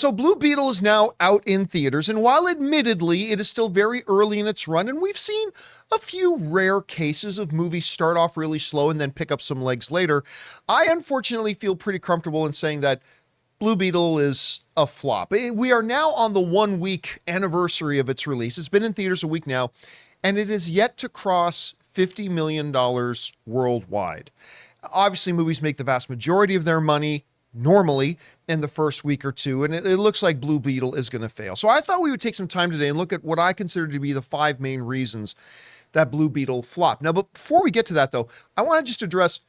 so Blue Beetle is now out in theaters, and while admittedly it is still very early in its run, and we've seen a few rare cases of movies start off really slow and then pick up some legs later, I unfortunately feel pretty comfortable in saying that Blue Beetle is a flop. We are now on the 1 week anniversary of its release. It's been in theaters a week now, and it is yet to cross $50 million worldwide. Obviously, movies make the vast majority of their money normally in the first week or two, and it looks like Blue Beetle is going to fail. So I thought we would take some time today and look at what I consider to be the 5 main reasons that Blue Beetle flopped. Now, before we get to that, though, I want to just address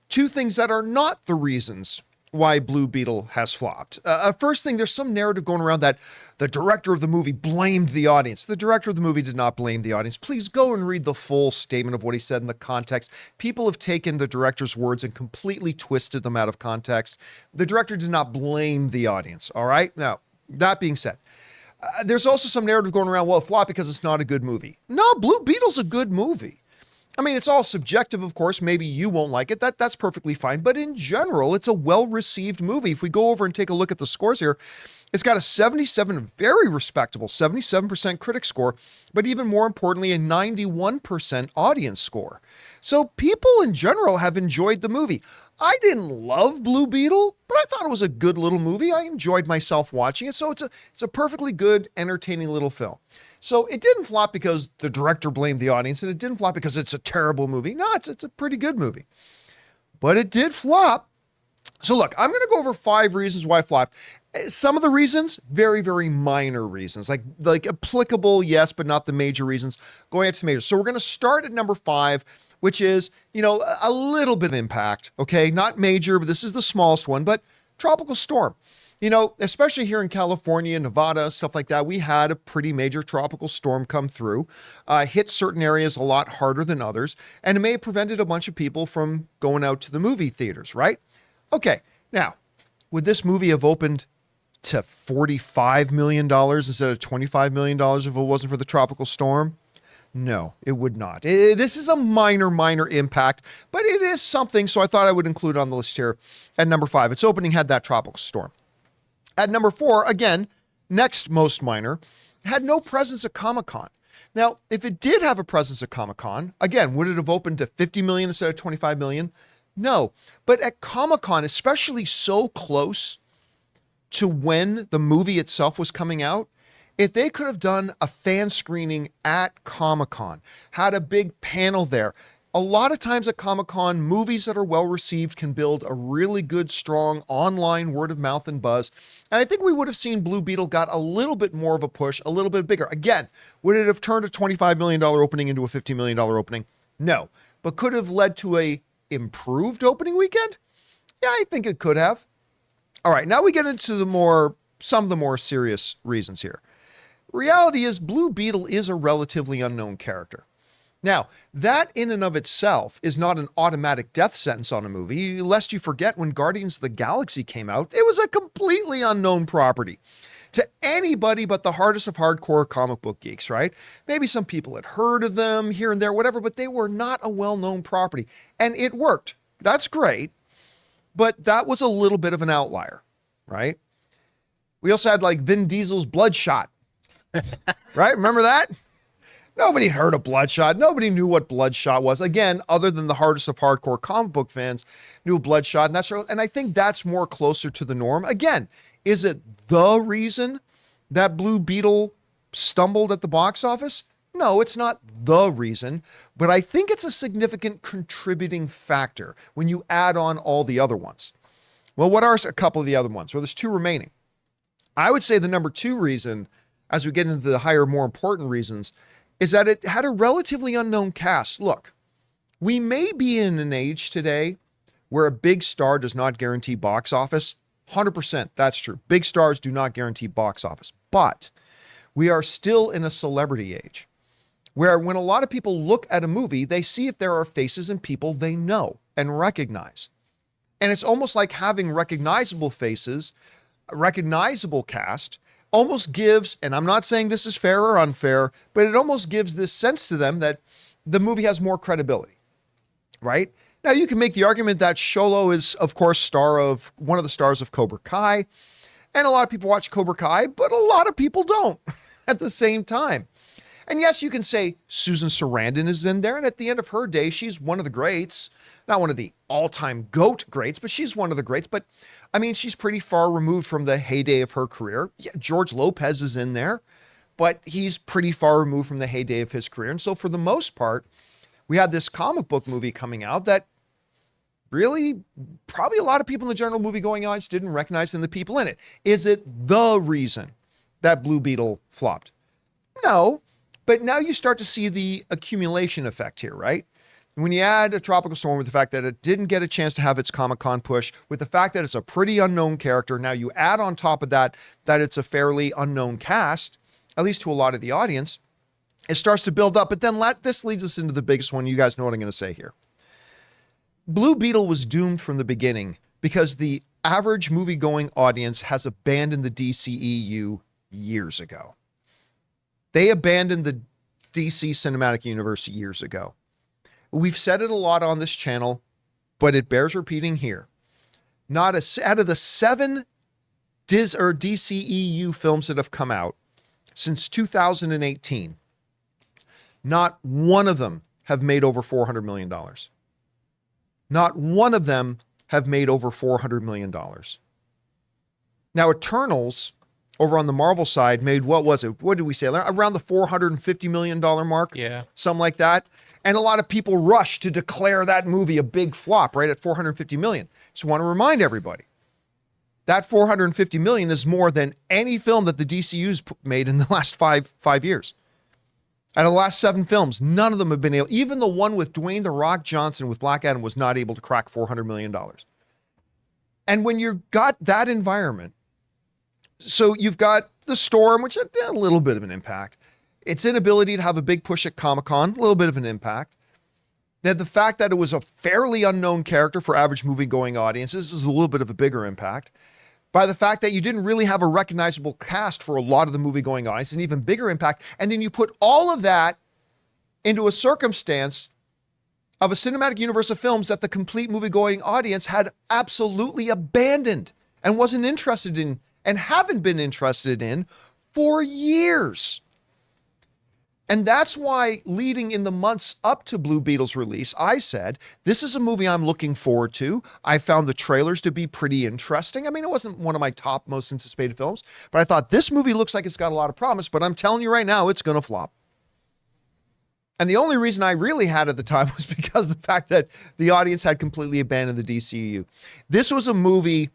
2 things that are not the reasons why Blue Beetle has flopped. First thing, there's some narrative going around that the director of the movie blamed the audience. The director of the movie did not blame the audience. Please go and read the full statement of what he said in the context. People have taken the director's words and completely twisted them out of context. The director did not blame the audience, all right? Now, that being said, there's also some narrative going around, well, it flopped because it's not a good movie. No, Blue Beetle's a good movie. I mean, it's all subjective, of course. Maybe you won't like it. That's perfectly fine. But in general, it's a well-received movie. If we go over and take a look at the scores here, it's got a 77, very respectable, 77% critic score, but even more importantly, a 91% audience score. So people in general have enjoyed the movie. I didn't love Blue Beetle, but I thought it was a good little movie. I enjoyed myself watching it. So it's a perfectly good, entertaining little film. So it didn't flop because the director blamed the audience, and it didn't flop because it's a terrible movie. No, it's a pretty good movie. But it did flop. So look, I'm going to go over 5 reasons why it flopped. Some of the reasons, very, very minor reasons, like applicable, yes, but not the major reasons, going into major. So we're going to start at number 5, which is, a little bit of impact, okay? Not major, but this is the smallest one, but tropical storm. Especially here in California, Nevada, stuff like that, we had a pretty major tropical storm come through, hit certain areas a lot harder than others, and it may have prevented a bunch of people from going out to the movie theaters, right? Okay, now, would this movie have opened to $45 million instead of $25 million if it wasn't for the tropical storm? No, it would not. This is a minor impact, but it is something, so I thought I would include it on the list here at number 5. Its opening had that tropical storm. At number 4, again, next most minor, had no presence at ComicCon. Now, if it did have a presence at ComicCon, again, would it have opened to 50 million instead of 25 million? No. But at ComicCon, especially so close to when the movie itself was coming out, if they could have done a fan screening at Comic-Con, had a big panel there, a lot of times at Comic-Con, movies that are well received can build a really good, strong online word of mouth and buzz. And I think we would have seen Blue Beetle got a little bit more of a push, a little bit bigger. Again, would it have turned a $25 million opening into a $50 million opening? No. But could have led to a improved opening weekend? Yeah, I think it could have. All right, now we get into some of the more serious reasons here. Reality is Blue Beetle is a relatively unknown character. Now, that in and of itself is not an automatic death sentence on a movie, lest you forget when Guardians of the Galaxy came out, it was a completely unknown property to anybody but the hardest of hardcore comic book geeks, right? Maybe some people had heard of them here and there, whatever, but they were not a well-known property. And it worked. That's great. But that was a little bit of an outlier, right? We also had like Vin Diesel's Bloodshot, right? Remember that? Nobody heard of Bloodshot. Nobody knew what Bloodshot was. Again, other than the hardest of hardcore comic book fans knew Bloodshot. And I think that's more closer to the norm. Again, is it the reason that Blue Beetle stumbled at the box office? No, it's not the reason, but I think it's a significant contributing factor when you add on all the other ones. Well, what are a couple of the other ones? Well, there's 2 remaining. I would say the number 2 reason, as we get into the higher, more important reasons, is that it had a relatively unknown cast. Look, we may be in an age today where a big star does not guarantee box office. 100%, that's true. Big stars do not guarantee box office. But we are still in a celebrity age where when a lot of people look at a movie, they see if there are faces and people they know and recognize. And it's almost like having recognizable faces, a recognizable cast, almost gives, and I'm not saying this is fair or unfair, but it almost gives this sense to them that the movie has more credibility, right? Now you can make the argument that Xolo is, of course, one of the stars of Cobra Kai. And a lot of people watch Cobra Kai, but a lot of people don't at the same time. And yes, you can say Susan Sarandon is in there, and at the end of her day, she's one of the greats. Not one of the all-time GOAT greats, but she's one of the greats. But, I mean, she's pretty far removed from the heyday of her career. Yeah, George Lopez is in there, but he's pretty far removed from the heyday of his career. And so for the most part, we had this comic book movie coming out that really probably a lot of people in the general movie-going audience didn't recognize in the people in it. Is it the reason that Blue Beetle flopped? No. But now you start to see the accumulation effect here, right? When you add a tropical storm with the fact that it didn't get a chance to have its ComicCon push, with the fact that it's a pretty unknown character, now you add on top of that it's a fairly unknown cast, at least to a lot of the audience, it starts to build up. But then this leads us into the biggest one. You guys know what I'm going to say here. Blue Beetle was doomed from the beginning because the average movie-going audience has abandoned the DCEU years ago. They abandoned the DC Cinematic Universe years ago. We've said it a lot on this channel, but it bears repeating here. Out of the 7 DCEU films that have come out since 2018, not one of them have made over $400 million. Not one of them have made over $400 million. Now, Eternals, over on the Marvel side, made, what was it? What did we say? Around the $450 million mark? Yeah. Something like that. And a lot of people rushed to declare that movie a big flop, right, at $450 million. Just want to remind everybody, that $450 million is more than any film that the DCU's made in the last five years. Out of the last 7 films, none of them have been able, even the one with Dwayne "The Rock" Johnson with Black Adam was not able to crack $400 million. And when you've got that environment, so you've got The Storm, which had a little bit of an impact. Its inability to have a big push at Comic-Con, a little bit of an impact. Then the fact that it was a fairly unknown character for average movie-going audiences is a little bit of a bigger impact. By the fact that you didn't really have a recognizable cast for a lot of the movie-going audience, an even bigger impact. And then you put all of that into a circumstance of a cinematic universe of films that the complete movie-going audience had absolutely abandoned and wasn't interested in, and haven't been interested in for years. And that's why leading in the months up to Blue Beetle's release, I said, this is a movie I'm looking forward to. I found the trailers to be pretty interesting. I mean, it wasn't one of my top most anticipated films, but I thought this movie looks like it's got a lot of promise, but I'm telling you right now, it's going to flop. And the only reason I really had at the time was because of the fact that the audience had completely abandoned the DCU. This was a movie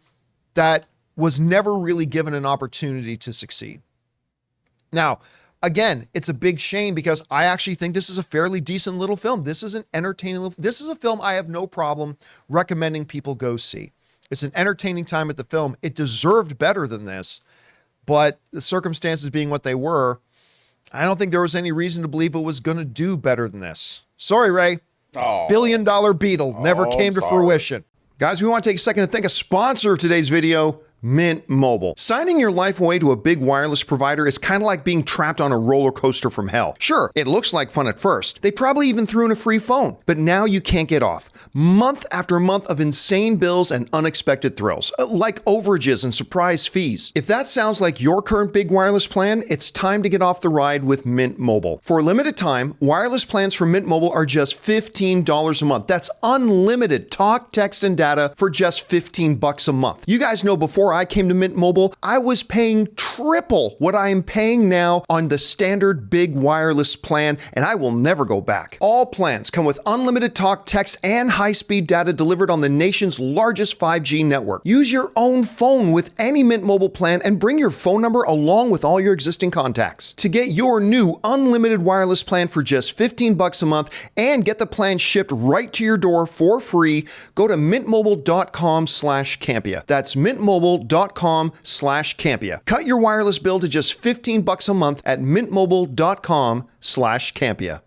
that was never really given an opportunity to succeed. Now, again, it's a big shame because I actually think this is a fairly decent little film. This is an entertaining this is a film I have no problem recommending people go see. It's an entertaining time at the film. It deserved better than this, but the circumstances being what they were, I don't think there was any reason to believe it was going to do better than this. Sorry, Ray. $1 billion Beetle never came to fruition. Guys, we want to take a second to thank a sponsor of today's video, Mint Mobile. Signing your life away to a big wireless provider is kind of like being trapped on a roller coaster from hell. Sure, it looks like fun at first. They probably even threw in a free phone, but now you can't get off. Month after month of insane bills and unexpected thrills, like overages and surprise fees. If that sounds like your current big wireless plan, it's time to get off the ride with Mint Mobile. For a limited time, wireless plans from Mint Mobile are just $15 a month. That's unlimited talk, text, and data for just $15 a month. You guys know before I came to Mint Mobile, I was paying triple what I am paying now on the standard big wireless plan, and I will never go back. All plans come with unlimited talk, text, and high-speed data delivered on the nation's largest 5G network. Use your own phone with any Mint Mobile plan and bring your phone number along with all your existing contacts. To get your new unlimited wireless plan for just $15 a month and get the plan shipped right to your door for free, go to mintmobile.com/Campea. That's mintmobile.com/Campea. Cut your wireless bill to just $15 a month at mintmobile.com/Campea.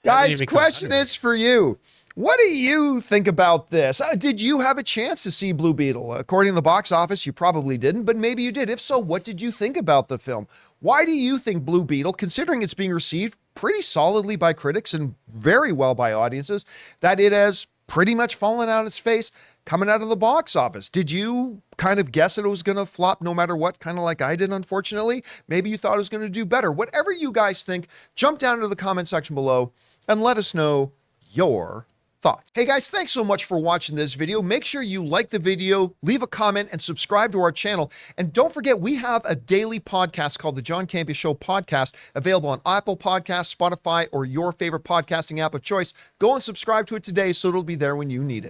Guys, question is for you. What do you think about this? Did you have a chance to see Blue Beetle? According to the box office, you probably didn't, but maybe you did. If so, what did you think about the film? Why do you think Blue Beetle, considering it's being received pretty solidly by critics and very well by audiences, that it has pretty much fallen out its face? coming out of the box office. Did you kind of guess that it was going to flop no matter what, kind of like I did, unfortunately? Maybe you thought it was going to do better. Whatever you guys think, jump down into the comment section below and let us know your thoughts. Hey guys, thanks so much for watching this video. Make sure you like the video, leave a comment, and subscribe to our channel. And don't forget, we have a daily podcast called the John Campea Show podcast, available on Apple Podcasts, Spotify, or your favorite podcasting app of choice. Go and subscribe to it today so it'll be there when you need it.